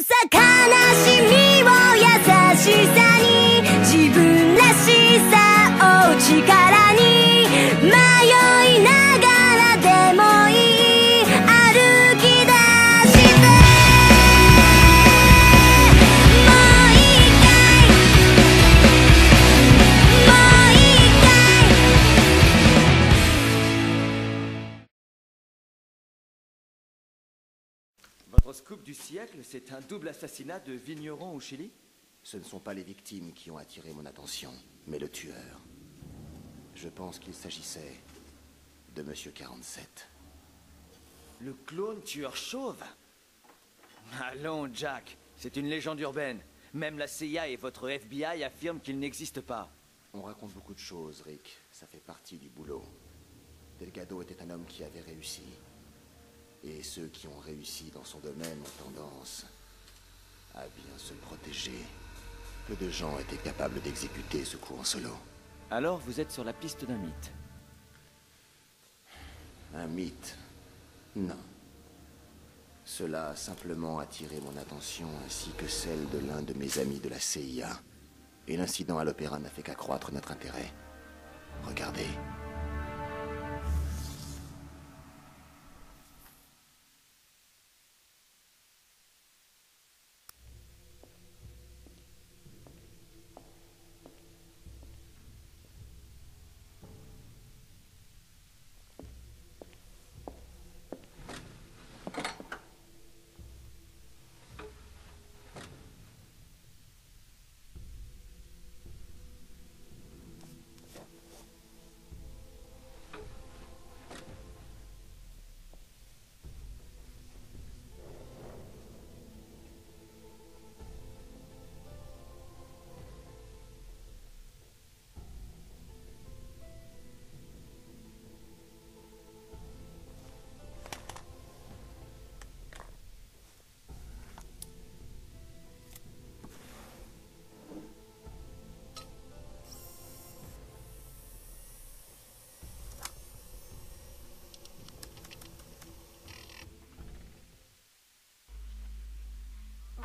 さ悲しみを優しさに自分らしさを力に迷いながらでもいい歩き出してもう一回もう一回 Votre scoop du siècle, c'est un double assassinat de vignerons au Chili? Ce ne sont pas les victimes qui ont attiré mon attention, mais le tueur. Je pense qu'il s'agissait de Monsieur 47. Le clone tueur chauve? Allons, Jack, c'est une légende urbaine. Même la CIA et votre FBI affirment qu'il n'existe pas. On raconte beaucoup de choses, Rick. Ça fait partie du boulot. Delgado était un homme qui avait réussi. Et ceux qui ont réussi dans son domaine ont tendance à bien se protéger. Peu de gens étaient capables d'exécuter ce coup en solo. Alors vous êtes sur la piste d'un mythe. Un mythe? Non. Cela a simplement attiré mon attention ainsi que celle de l'un de mes amis de la CIA. Et l'incident à l'opéra n'a fait qu'accroître notre intérêt. Regardez.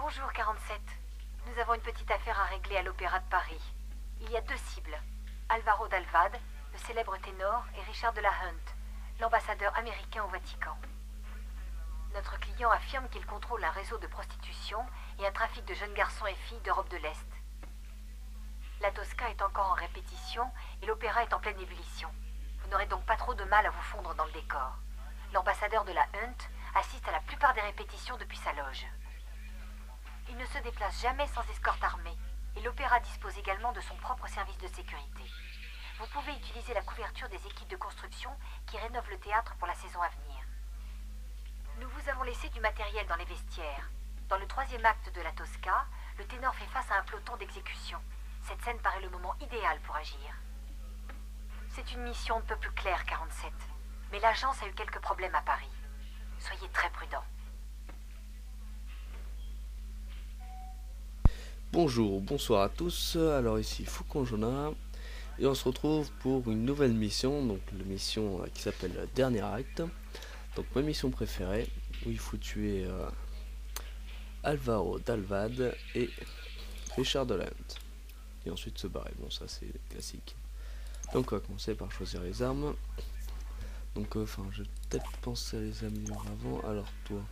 Bonjour 47. Nous avons une petite affaire à régler à l'Opéra de Paris. Il y a deux cibles. Alvaro Dalvad, le célèbre ténor, et Richard de la Hunt, l'ambassadeur américain au Vatican. Notre client affirme qu'il contrôle un réseau de prostitution et un trafic de jeunes garçons et filles d'Europe de l'Est. La Tosca est encore en répétition et l'opéra est en pleine ébullition. Vous n'aurez donc pas trop de mal à vous fondre dans le décor. L'ambassadeur de la Hunt assiste à la plupart des répétitions depuis sa loge. Il ne se déplace jamais sans escorte armée, et l'opéra dispose également de son propre service de sécurité. Vous pouvez utiliser la couverture des équipes de construction qui rénovent le théâtre pour la saison à venir. Nous vous avons laissé du matériel dans les vestiaires. Dans le troisième acte de la Tosca, le ténor fait face à un peloton d'exécution. Cette scène paraît le moment idéal pour agir. C'est une mission un peu plus claire, 47. Mais l'agence a eu quelques problèmes à Paris. Soyez très prudents. Bonjour, bonsoir à tous, alors ici Faucon Jonah et on se retrouve pour une nouvelle mission, donc la mission qui s'appelle Dernier Acte, donc ma mission préférée où il faut tuer Alvaro Dalvad et Richard de la Hunt et ensuite se barrer, bon ça c'est classique. Donc on va commencer par choisir les armes, donc enfin je vais peut-être penser à les améliorer avant, alors toi,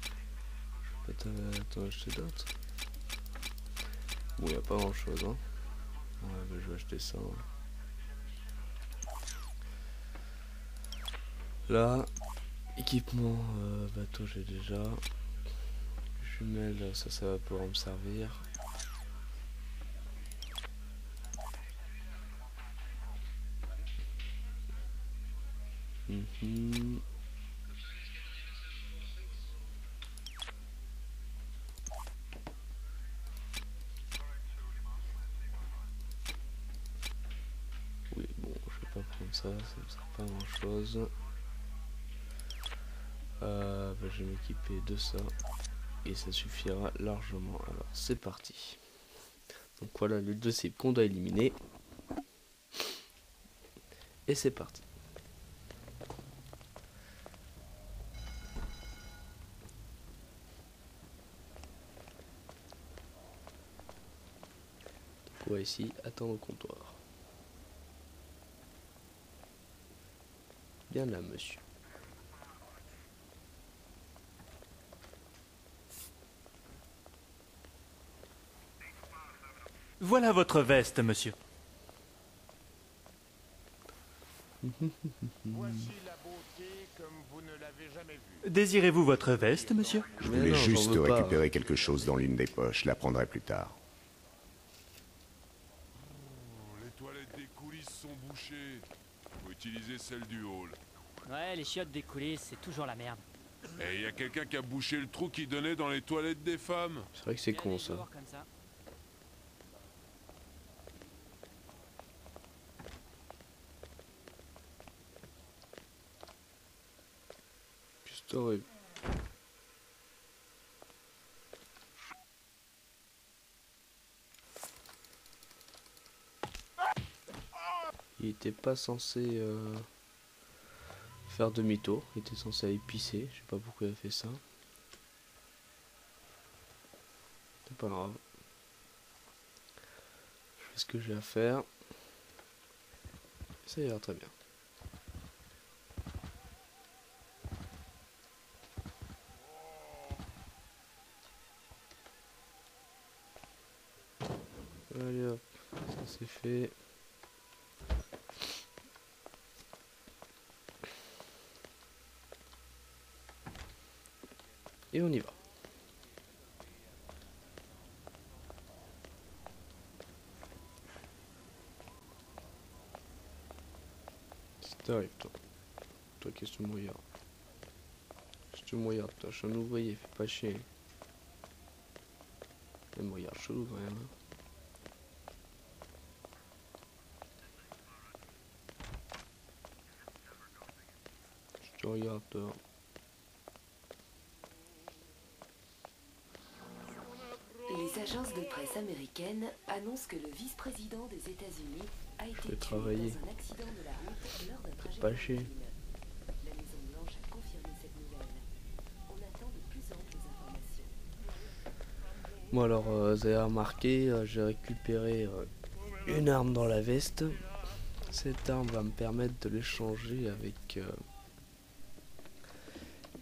je vais peut-être t'en acheter d'autres. Bon, il n'y a pas grand chose, hein. Ouais, bah, je vais acheter ça. Là, équipement bateau, j'ai déjà. Jumelles, ça va pouvoir me servir. Oui, bon, je vais pas prendre ça, ça ne sert pas à grand chose. Bah, je vais m'équiper de ça et ça suffira largement. Alors, c'est parti. Donc voilà le deux cibles qu'on doit éliminer. Et c'est parti. toi ici, attendre au comptoir. Bien là, monsieur. Voilà votre veste, monsieur. Voici la beauté comme vous ne l'avez jamais vue. Désirez-vous votre veste, monsieur? Je Mais voulais non, j'en juste veux pas. récupérer quelque chose dans l'une des poches. Je la prendrai plus tard. Les toilettes des coulisses sont bouchées. Faut utiliser celle du hall. Ouais, les chiottes des coulisses, c'est toujours la merde. Et il y a quelqu'un qui a bouché le trou qui donnait dans les toilettes des femmes. C'est vrai que c'est con ça. Comme ça. Qu'est-ce que t'aurais- Il était pas censé faire demi-tour, il était censé aller pisser, je sais pas pourquoi il a fait ça. C'est pas grave. Je fais ce que j'ai à faire. Ça ira très bien. Allez hop, ça c'est fait. Et on y va. Qu'est-ce qui t'arrive toi? Toi qu'est-ce que tu me regardes? Qu'est-ce que tu me regardes toi? Je suis un ouvrier, fais pas chier. Elle me regarde chelou quand même. Hein. Je te regarde toi. Les agences de presse américaines annoncent que le vice-président des États-Unis a été tué travailler. dans un accident de la route lors d'un trajet pas chier. maritime. La Maison-Blanche a confirmé cette nouvelle. On attend de plus amples informations. Bon alors, vous avez remarqué, j'ai récupéré une arme dans la veste. Cette arme va me permettre de l'échanger avec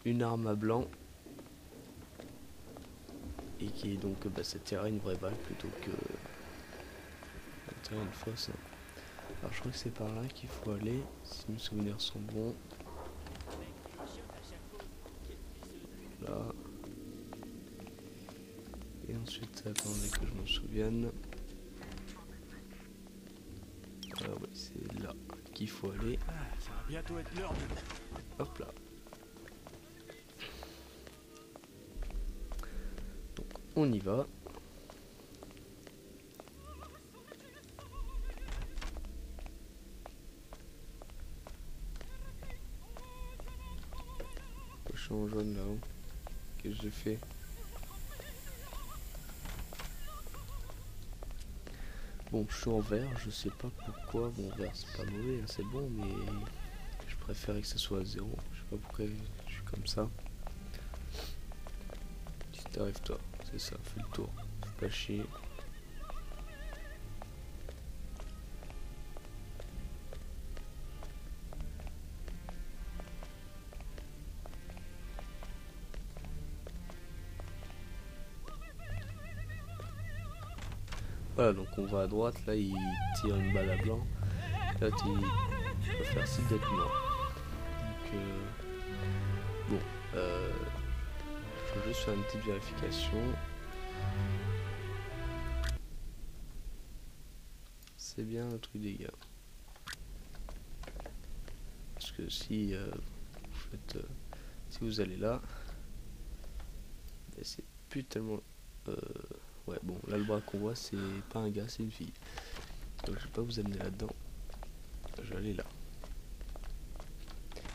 une arme à blanc. Et qui est donc, ça tire une vraie balle plutôt que une fausse. Alors je crois que c'est par là qu'il faut aller, si mes souvenirs sont bons. Là. Et ensuite, attendez que je me souvienne. Ah oui, c'est là qu'il faut aller. Ça va bientôt être l'heure de... Hop là. Donc on y va. Je suis en jaune là-haut. Qu'est-ce que j'ai fait? Bon, je suis en vert, je sais pas pourquoi. Bon, vert c'est pas mauvais, hein, c'est bon, mais je préférais que ce soit à 0. Je sais pas pourquoi je suis comme ça. Si t'arrives toi, c'est ça, fais le tour. Fais pas chier. Voilà, donc on va à droite, là il tire une balle à blanc, là tu peux faire ci d'être mort. Donc bon, faut juste faire une petite vérification. C'est bien le truc des gars. Parce que si vous faites, si vous allez là, c'est plus tellement... ouais, bon, là le bras qu'on voit, c'est pas un gars, c'est une fille. Donc je vais pas vous amener là-dedans. Je vais aller là.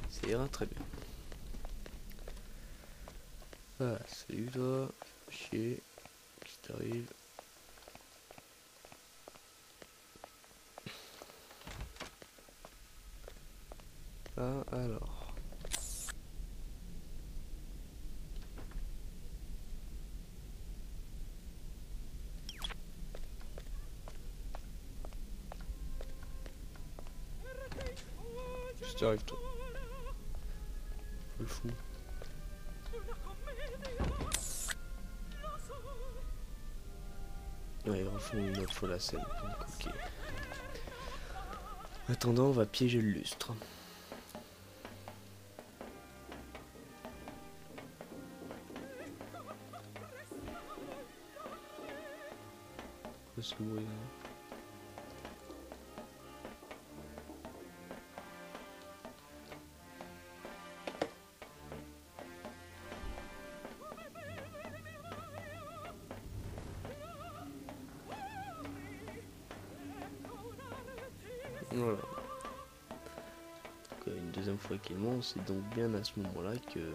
Ça ira très bien. Voilà, salut toi. Chier. Qu'est-ce qui t'arrive? Ah, alors. t'arrive toi. Le fou. Ouais, ils refont une autre fois la scène. Donc, ok. En attendant, on va piéger le lustre. Quoi ce bruit là? Voilà. Donc, une deuxième fois qu'il monte, c'est donc bien à ce moment-là que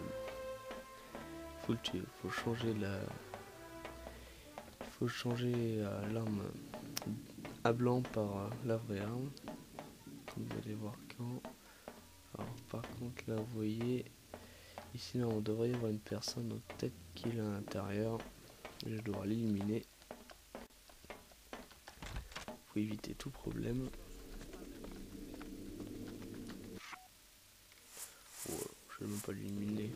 faut le tuer. Faut changer l'arme à blanc par la vraie arme. Comme vous allez voir quand. Alors par contre là vous voyez ici là on devrait y avoir une personne, donc peut-être qu'il est à l'intérieur. Je vais devoir l'éliminer. Faut éviter tout problème. Je vais même pas l'éliminer.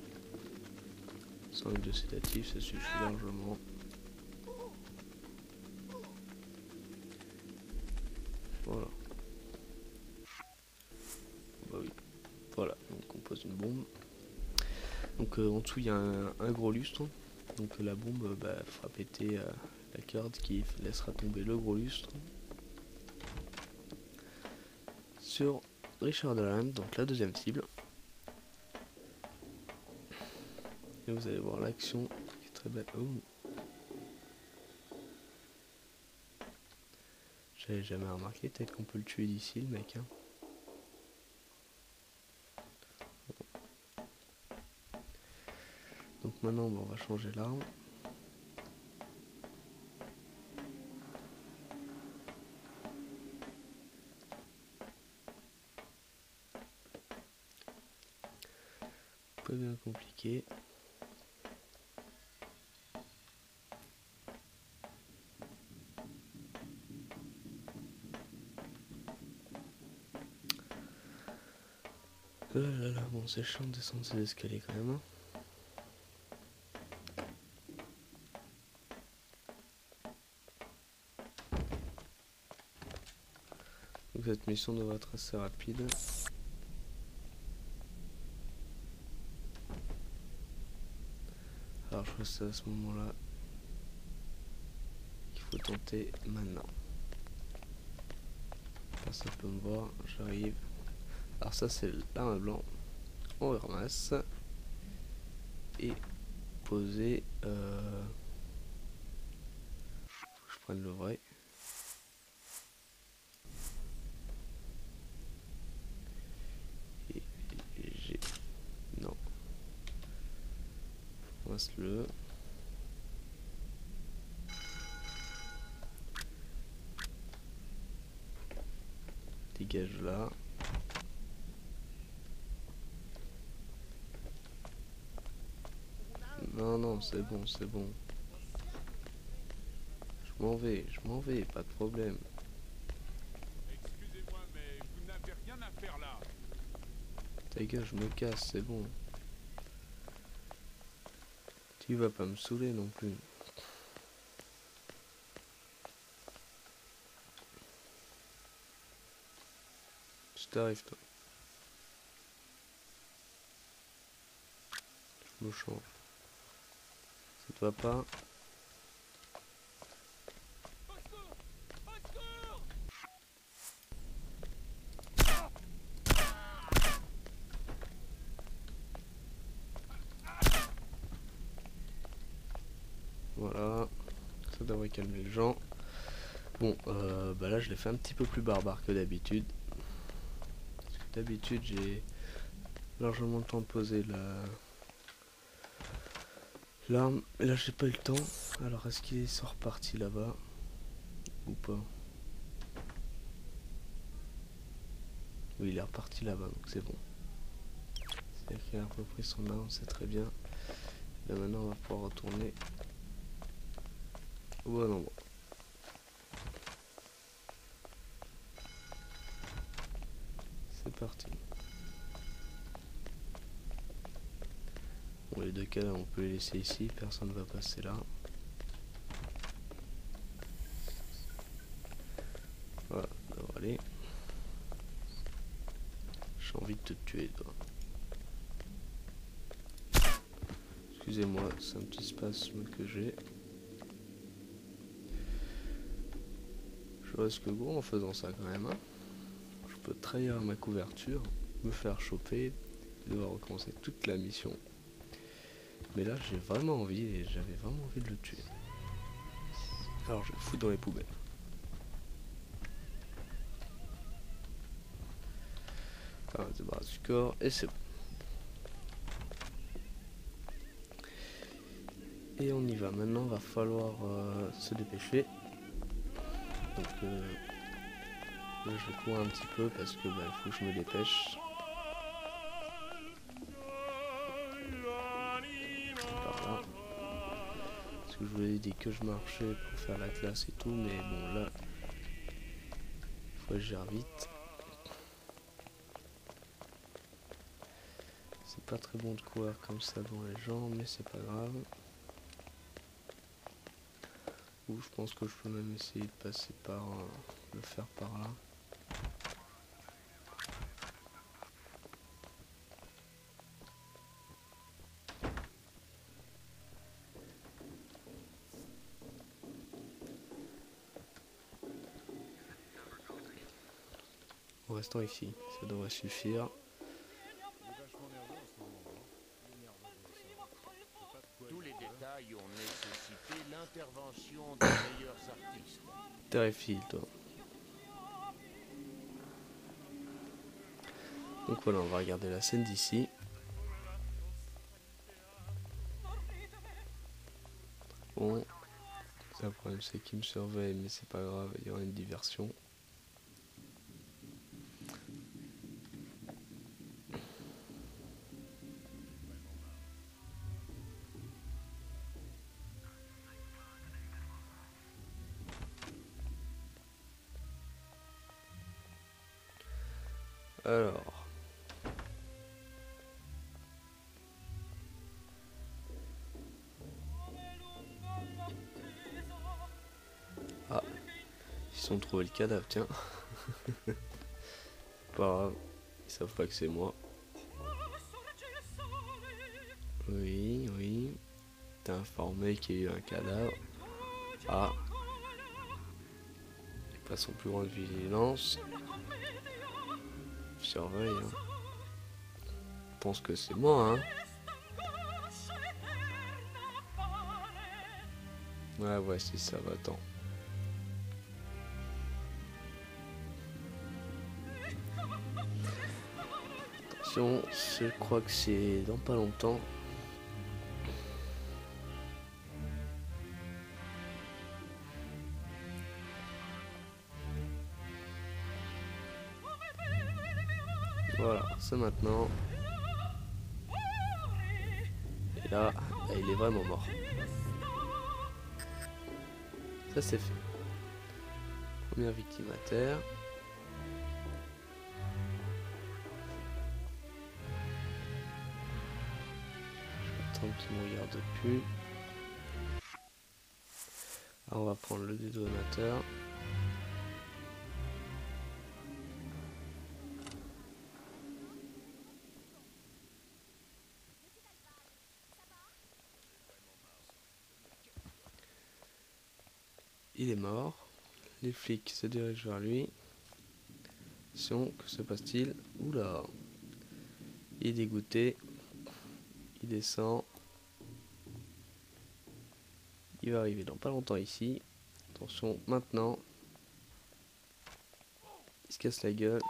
5 de sédatif, ça suffit largement. Voilà. Bah oui. Voilà, donc on pose une bombe. Donc en dessous il y a un gros lustre. Donc la bombe fera péter la corde qui laissera tomber le gros lustre sur Richard Dolan, donc la deuxième cible. Et vous allez voir l'action qui est très belle. Oh. J'avais jamais remarqué, peut-être qu'on peut le tuer d'ici le mec. Hein. Donc maintenant on va changer l'arme. Pas bien compliqué. Oh là là, bon c'est chiant de descendre ces escaliers quand même. Hein. Donc cette mission devrait être assez rapide. Alors je crois que c'est à ce moment-là qu'il faut tenter maintenant. Personne peut me voir, j'arrive. Alors ça c'est l'arme blanc. On le ramasse. Et poser. Faut que je prenne le vrai. Et j'ai. Non. Ramasse-le. Dégage là. Non, non, c'est bon, c'est bon. Je m'en vais, pas de problème. Excusez-moi, mais vous n'avez rien à faire là. Ta gueule, je me casse, c'est bon. Tu vas pas me saouler non plus. Je t'arrive, toi. Je me change. Ça te va pas? Voilà, ça devrait calmer les gens. Bon, là je l'ai fait un petit peu plus barbare que d'habitude. Parce que d'habitude j'ai largement le temps de poser l'arme. Et là j'ai pas eu le temps. Alors est-ce qu'ils sont repartis là-bas ou pas? Oui, il est reparti là-bas, donc c'est bon. C'est-à-dire qu'il a repris son arme, c'est très bien. Là maintenant on va pouvoir retourner au bon endroit. C'est parti. les deux cas on peut les laisser ici, personne ne va passer là. Voilà, ça devrait aller. J'ai envie de te tuer toi. Excusez-moi, c'est un petit spasme que j'ai. Je risque gros en faisant ça quand même. Hein. Je peux trahir ma couverture, me faire choper, devoir recommencer toute la mission. Mais là j'ai vraiment envie et j'avais vraiment envie de le tuer. Alors je vais le foutre dans les poubelles. Enfin, on se débarrasse du corps et c'est bon. Et on y va. Maintenant va falloir se dépêcher. Donc là je vais courir un petit peu parce que il faut que je me dépêche. Par là. Parce que je vous ai dit que je marchais pour faire la classe et tout, mais bon là il faut agir vite. C'est pas très bon de courir comme ça devant les gens, mais c'est pas grave. Ou je pense que je peux même essayer de passer par le faire par là. En restant ici, ça devrait suffire. Tous les détails ont nécessité l'intervention des meilleurs artistes. Terrifié, toi. Donc voilà, on va regarder la scène d'ici. Bon, c'est un problème, c'est qu'il me surveille, mais c'est pas grave, il y aura une diversion. Alors, ah, ils ont trouvé le cadavre, tiens. Pas grave, ils savent pas que c'est moi. Oui, oui, t'as informé qu'il y a eu un cadavre. Ah, il passe en plus grande vigilance. Surveille, hein. Je pense que c'est moi, hein. Ouais, ouais, c'est ça, va, attends. Attention, je crois que c'est dans pas longtemps. Voilà, c'est maintenant. Et là, il est vraiment mort. Ça c'est fait. Première victime à terre. J'attends qu'il me regarde plus. Alors on va prendre le détonateur. Il est mort. Les flics se dirigent vers lui. Attention, que se passe-t-il? Oula. Il est dégoûté. Il descend. Il va arriver dans pas longtemps ici. Attention, maintenant. Il se casse la gueule.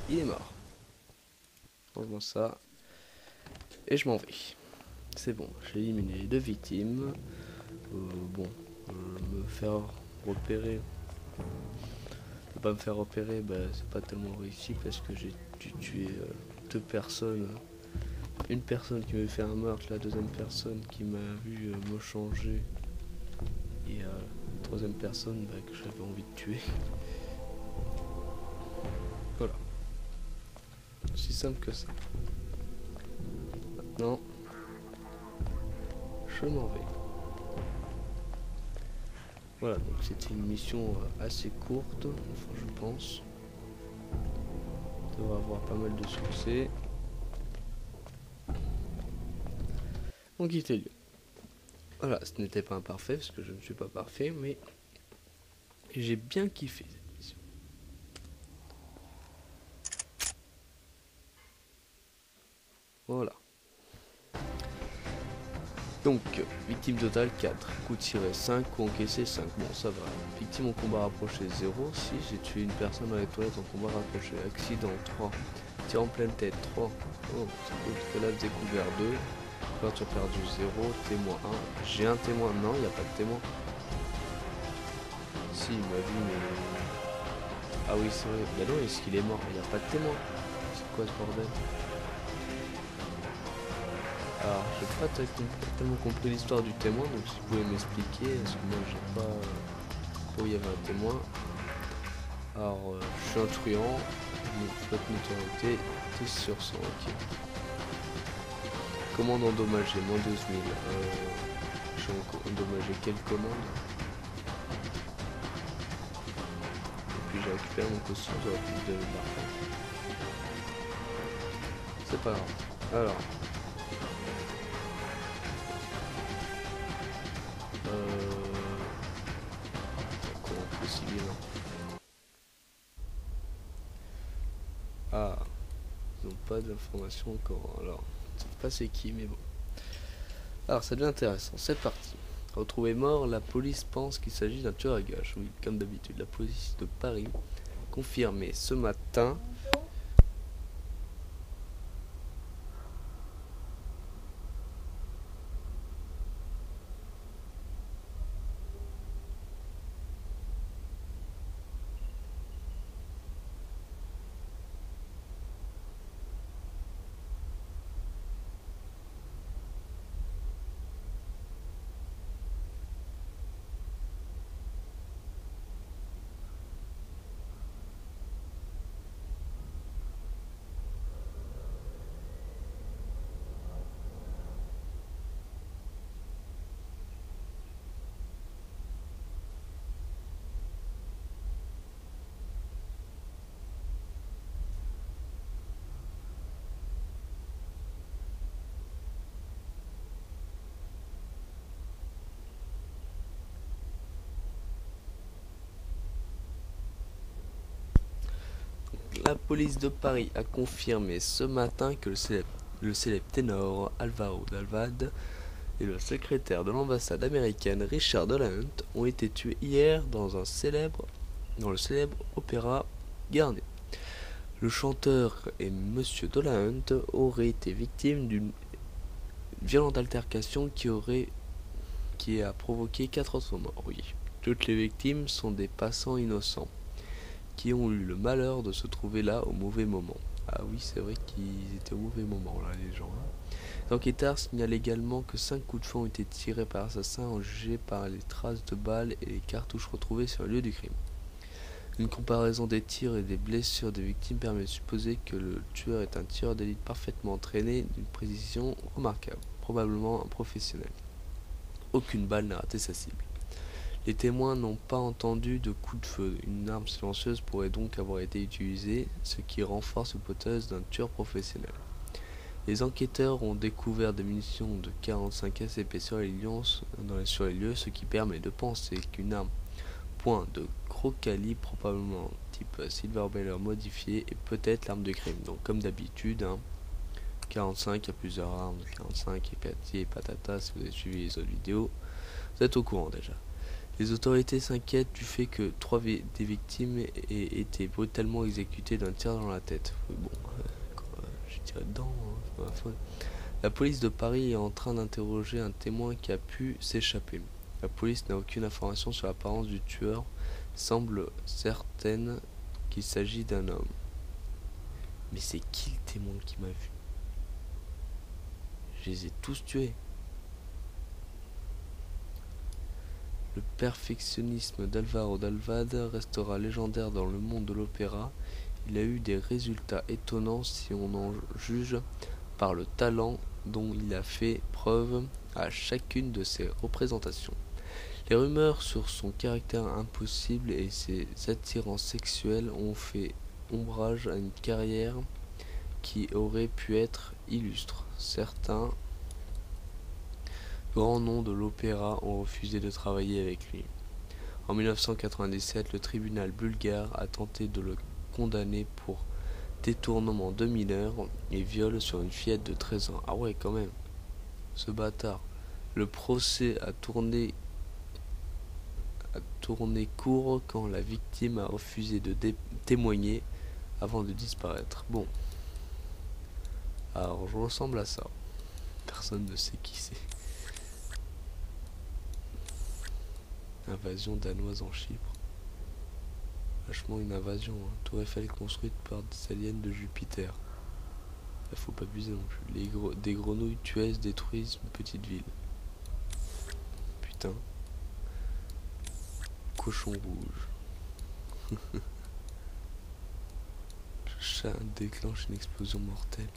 Il est mort. Change-moi ça. Et je m'en vais. C'est bon, j'ai éliminé les deux victimes. Me faire repérer. Ne pas me faire repérer, c'est pas tellement réussi parce que j'ai dû tuer deux personnes. Une personne qui m'avait fait un meurtre, la deuxième personne qui m'a vu me changer. Et la troisième personne que j'avais envie de tuer. Voilà. Aussi simple que ça. Non. Je m'en vais. Voilà, donc c'était une mission assez courte, enfin je pense. On devrait avoir pas mal de succès. On quitte les lieux. Voilà, ce n'était pas imparfait, parce que je ne suis pas parfait, mais j'ai bien kiffé cette mission. Voilà. Donc, victime totale 4, coup tiré 5, coup encaissé 5. Bon, ça va. Victime en combat rapproché 0. Si, j'ai tué une personne dans les toilettes en combat rapproché. Accident 3. Tir en pleine tête 3. Oh, c'est cool. Collapse découvert 2. Couverture perdue 0. Témoin 1. J'ai un témoin. Non, il n'y a pas de témoin. Si, il m'a vu, mais... Ah oui, c'est vrai. Bah non, est-ce qu'il est mort? Il n'y a pas de témoin. C'est quoi ce bordel? Alors, je n'ai pas tellement compris l'histoire du témoin, donc si vous pouvez m'expliquer, parce que moi j'ai pas... Oh, il y avait un témoin. Alors, je suis un truand, flotte notoriété, 10 sur 100, ok. Commande endommagée, moins 12 000. J'ai endommagé quelle commande? Et puis j'ai récupéré mon costume, j'aurais pu me donner de l'argent. C'est pas grave. Alors... Comment possible? Ah, ils n'ont pas d'informations encore. Alors, je sais pas c'est qui, mais bon. Alors, ça devient intéressant. C'est parti. Retrouvé mort, la police pense qu'il s'agit d'un tueur à gages. Oui, comme d'habitude, la police de Paris confirmé ce matin. La police de Paris a confirmé ce matin que le célèbre ténor Alvaro d'Alvad et le secrétaire de l'ambassade américaine Richard de la Hunt ont été tués hier dans le célèbre opéra Garnier. Le chanteur et Monsieur de la Hunt auraient été victimes d'une violente altercation qui a provoqué 4 autres morts. Oui, toutes les victimes sont des passants innocents qui ont eu le malheur de se trouver là au mauvais moment. Ah oui, c'est vrai qu'ils étaient au mauvais moment là, les gens. L'enquêteur signale également que 5 coups de feu ont été tirés par l'assassin en jugé par les traces de balles et les cartouches retrouvées sur le lieu du crime. Une comparaison des tirs et des blessures des victimes permet de supposer que le tueur est un tireur d'élite parfaitement entraîné d'une précision remarquable, probablement un professionnel. Aucune balle n'a raté sa cible. Les témoins n'ont pas entendu de coup de feu. Une arme silencieuse pourrait donc avoir été utilisée, ce qui renforce l'hypothèse d'un tueur professionnel. Les enquêteurs ont découvert des munitions de 45 ACP sur les lieux, ce qui permet de penser qu'une arme point de gros calibre, probablement type Silver Baller modifié, est peut-être l'arme de crime. Donc comme d'habitude, 45, il y a plusieurs armes, 45 et patata, si vous avez suivi les autres vidéos, vous êtes au courant déjà. Les autorités s'inquiètent du fait que 3 des victimes aient été brutalement exécutées d'un tir dans la tête. Oui, bon, j'ai tiré dedans, c'est pas ma faute. La police de Paris est en train d'interroger un témoin qui a pu s'échapper. La police n'a aucune information sur l'apparence du tueur, semble certaine qu'il s'agit d'un homme. Mais c'est qui le témoin qui m'a vu? Je les ai tous tués. Le perfectionnisme d'Alvaro d'Alvad restera légendaire dans le monde de l'opéra. Il a eu des résultats étonnants si on en juge par le talent dont il a fait preuve à chacune de ses représentations. Les rumeurs sur son caractère impossible et ses attirances sexuelles ont fait ombrage à une carrière qui aurait pu être illustre. Certains grands noms de l'opéra ont refusé de travailler avec lui. En 1997, le tribunal bulgare a tenté de le condamner pour détournement de mineurs et viol sur une fillette de 13 ans. Ah ouais, quand même, ce bâtard. Le procès a tourné court quand la victime a refusé de témoigner avant de disparaître. Bon, alors je ressemble à ça. Personne ne sait qui c'est. Invasion danoise en Chypre. Vachement une invasion, hein. Tour Eiffel construite par des aliens de Jupiter. Là, faut pas abuser non plus. Des grenouilles tueuses détruisent une petite ville. Putain. Cochon rouge. Chat déclenche une explosion mortelle.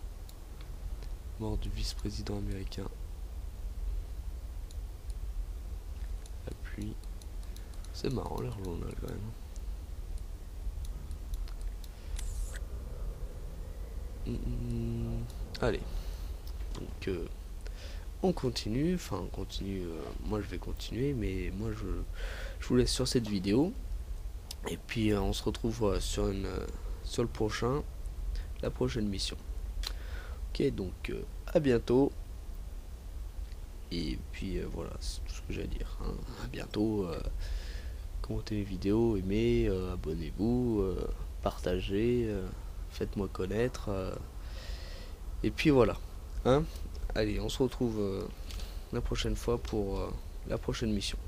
Mort du vice-président américain. La pluie. C'est marrant leur journal quand même. Allez. Donc on continue. Enfin on continue. Moi je vais continuer. Mais moi je vous laisse sur cette vidéo. Et puis on se retrouve sur le prochain. La prochaine mission. Ok, donc à bientôt. Et puis voilà, c'est tout ce que j'ai à dire. Hein. À bientôt. Commentez les vidéos, aimez, abonnez-vous, partagez, faites-moi connaître. Et puis voilà. Hein. Allez, on se retrouve la prochaine fois pour la prochaine mission.